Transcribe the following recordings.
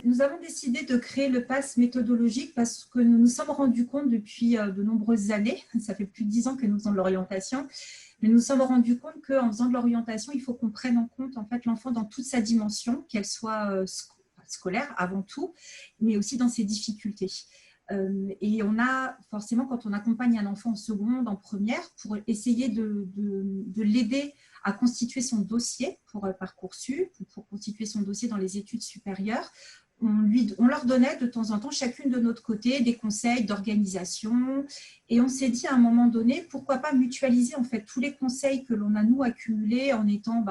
nous avons décidé de créer le pass méthodologique parce que nous nous sommes rendus compte depuis de nombreuses années, ça fait plus de 10 ans que nous faisons de l'orientation, mais nous nous sommes rendus compte qu'en faisant de l'orientation, il faut qu'on prenne en compte en fait, l'enfant dans toute sa dimension, qu'elle soit scolaire avant tout, mais aussi dans ses difficultés. Et on a forcément, quand on accompagne un enfant en seconde, en première, pour essayer de l'aider à constituer son dossier pour Parcoursup, pour constituer son dossier dans les études supérieures, on leur donnait de temps en temps, chacune de notre côté, des conseils d'organisation. Et on s'est dit à un moment donné, pourquoi pas mutualiser en fait tous les conseils que l'on a nous accumulés en étant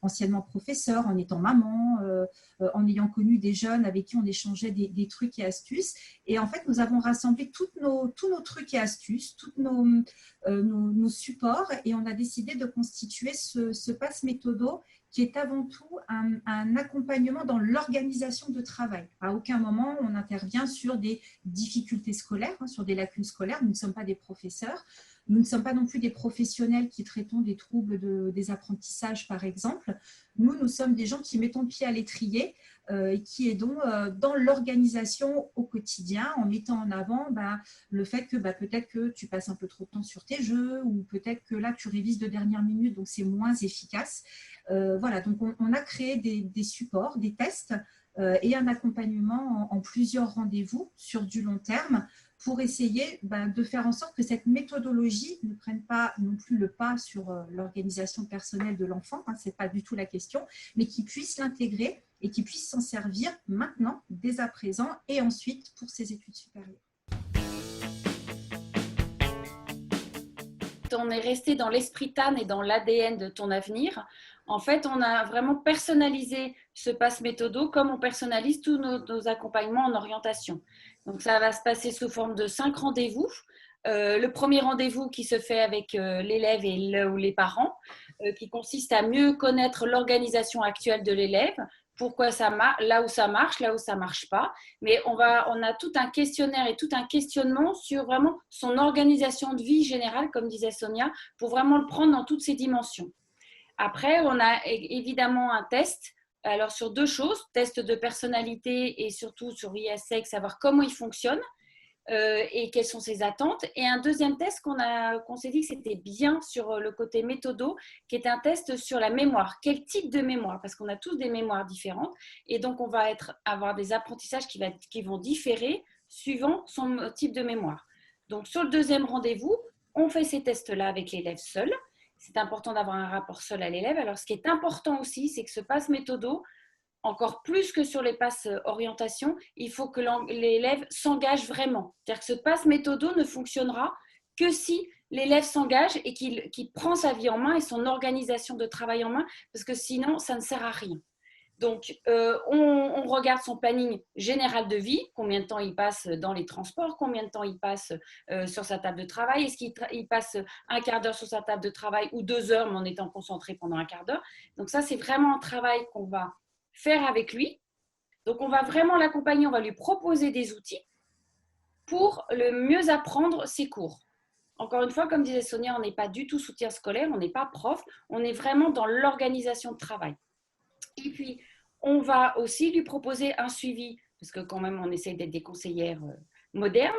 anciennement professeur, en étant maman, en ayant connu des jeunes avec qui on échangeait des trucs et astuces. Et en fait, nous avons rassemblé tous nos trucs et astuces, tous nos supports, et on a décidé de constituer ce pass méthodo qui est avant tout un accompagnement dans l'organisation de travail. À aucun moment, on intervient sur des difficultés scolaires, sur des lacunes scolaires. Nous ne sommes pas des professeurs. Nous ne sommes pas non plus des professionnels qui traitons des troubles des apprentissages, par exemple. Nous sommes des gens qui mettons le pied à l'étrier et qui aidons dans l'organisation au quotidien en mettant en avant le fait que peut-être que tu passes un peu trop de temps sur tes jeux ou peut-être que là, tu révises de dernière minute, donc c'est moins efficace. Voilà, donc on a créé des supports, des tests et un accompagnement en plusieurs rendez-vous sur du long terme pour essayer de faire en sorte que cette méthodologie ne prenne pas non plus le pas sur l'organisation personnelle de l'enfant, ce n'est pas du tout la question, mais qu'il puisse l'intégrer et qu'il puisse s'en servir maintenant, dès à présent, et ensuite pour ses études supérieures. On est resté dans l'esprit TAN et dans l'ADN de ton avenir. En fait, on a vraiment personnalisé ce pass méthodo comme on personnalise tous nos accompagnements en orientation. Donc, ça va se passer sous forme de 5 rendez-vous. Le premier rendez-vous qui se fait avec l'élève ou les parents, qui consiste à mieux connaître l'organisation actuelle de l'élève, pourquoi ça marche, là où ça marche pas. Mais on a tout un questionnaire et tout un questionnement sur vraiment son organisation de vie générale, comme disait Sonia, pour vraiment le prendre dans toutes ses dimensions. Après, on a évidemment un test. Alors, sur 2 choses, test de personnalité et surtout sur ISEC, savoir comment il fonctionne et quelles sont ses attentes. Et un deuxième test qu'on s'est dit que c'était bien sur le côté méthodo, qui est un test sur la mémoire. Quel type de mémoire? Parce qu'on a tous des mémoires différentes. Et donc, on va avoir des apprentissages qui vont différer suivant son type de mémoire. Donc, sur le deuxième rendez-vous, on fait ces tests-là avec l'élève seul. C'est important d'avoir un rapport seul à l'élève. Alors, ce qui est important aussi, c'est que ce passe méthodo, encore plus que sur les passes orientation, il faut que l'élève s'engage vraiment. C'est-à-dire que ce passe méthodo ne fonctionnera que si l'élève s'engage et qu'il prend sa vie en main et son organisation de travail en main, parce que sinon, ça ne sert à rien. Donc, on regarde son planning général de vie, combien de temps il passe dans les transports, combien de temps il passe sur sa table de travail, est-ce qu'il passe un quart d'heure sur sa table de travail ou 2 heures, mais en étant concentré pendant un quart d'heure. Donc ça, c'est vraiment un travail qu'on va faire avec lui. Donc, on va vraiment l'accompagner, on va lui proposer des outils pour le mieux apprendre ses cours. Encore une fois, comme disait Sonia, on n'est pas du tout soutien scolaire, on n'est pas prof, on est vraiment dans l'organisation de travail. Et puis, on va aussi lui proposer un suivi, parce que quand même, on essaie d'être des conseillères modernes,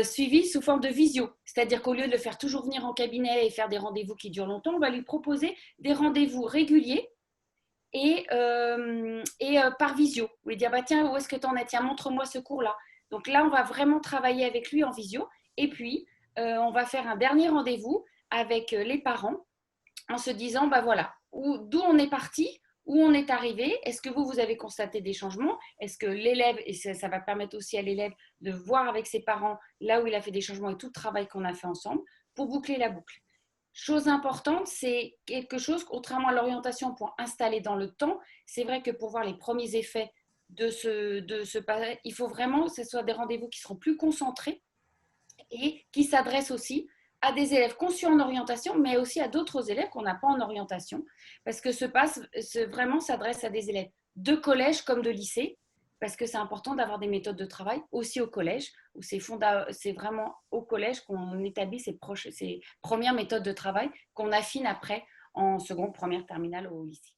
suivi sous forme de visio. C'est-à-dire qu'au lieu de le faire toujours venir en cabinet et faire des rendez-vous qui durent longtemps, on va lui proposer des rendez-vous réguliers et par visio. Vous lui dire, tiens, où est-ce que tu en es? Tiens, montre-moi ce cours-là. Donc là, on va vraiment travailler avec lui en visio. Et puis, on va faire un dernier rendez-vous avec les parents en se disant, voilà, d'où on est parti, où on est arrivé, est-ce que vous avez constaté des changements? Est-ce que l'élève, et ça va permettre aussi à l'élève de voir avec ses parents là où il a fait des changements et tout le travail qu'on a fait ensemble pour boucler la boucle. Chose importante, c'est quelque chose, contrairement à l'orientation pour installer dans le temps, c'est vrai que pour voir les premiers effets de il faut vraiment que ce soit des rendez-vous qui seront plus concentrés et qui s'adressent aussi à des élèves conçus en orientation, mais aussi à d'autres élèves qu'on n'a pas en orientation, parce que ce pass vraiment s'adresse à des élèves de collège comme de lycée, parce que c'est important d'avoir des méthodes de travail aussi au collège, où c'est vraiment au collège qu'on établit ces premières méthodes de travail qu'on affine après en seconde, première, terminale au lycée.